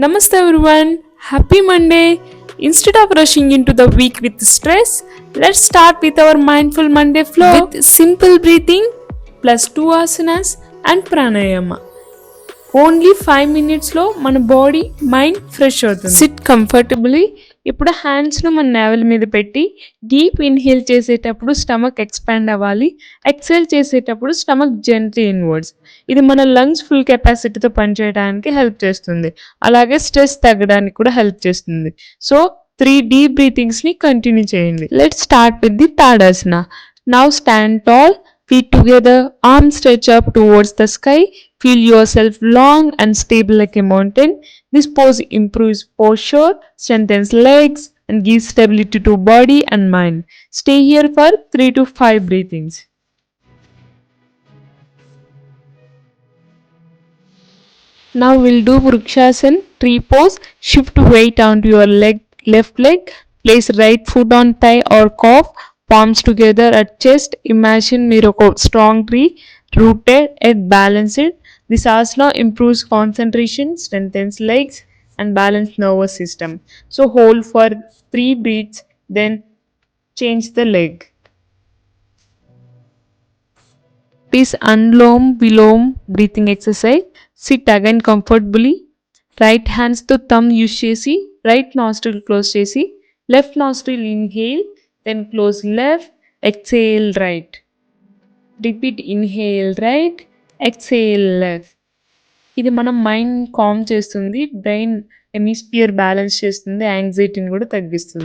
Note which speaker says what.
Speaker 1: Namaste everyone. Happy Monday. Instead of rushing into the week with stress, let's start with our mindful Monday flow with simple breathing plus 2 asanas and pranayama. Only 5 minutes మన body mind fresh అవుతుంది. SIT comfortably. ఇప్పుడు హ్యాండ్స్ను మన naval మీద పెట్టి deep inhale చేసేటప్పుడు stomach expand అవ్వాలి. Exhale చేసేటప్పుడు stomach gently inwards. ఇది మన లంగ్స్ ఫుల్ కెపాసిటీతో పనిచేయడానికి హెల్ప్ చేస్తుంది. అలాగే స్ట్రెస్ తగ్గడానికి కూడా హెల్ప్ చేస్తుంది. సో 3 డీప్ బ్రీతింగ్స్ని కంటిన్యూ చేయండి. Let's start with the tadasana. Now stand tall, feet together, arms stretch up towards the sky. Feel yourself long and stable like a mountain. This pose improves posture, strengthens legs, and gives stability to body and mind. Stay here for 3 to 5 breathings. Now we'll do Vrikshasana, tree pose. Shift weight onto your left leg. Place right foot on thigh or calf. Palms together at chest. Imagine మీరు ఒక strong tree, rooted and balanced. This asana improves concentration, strengthens legs and balance nervous system. So hold for 3 breaths, then change the leg. This Anulom Vilom breathing exercise. Sit again comfortably. Right hands to thumb use చేసి right nostril close చేసి left nostril inhale, then close left, exhale right. Repeat inhale right, exhale left. ఇది మనం mind calm చేస్తుంది, brain hemisphere balance చేస్తుంది, యాంగ్జైటీని కూడా తగ్గిస్తుంది.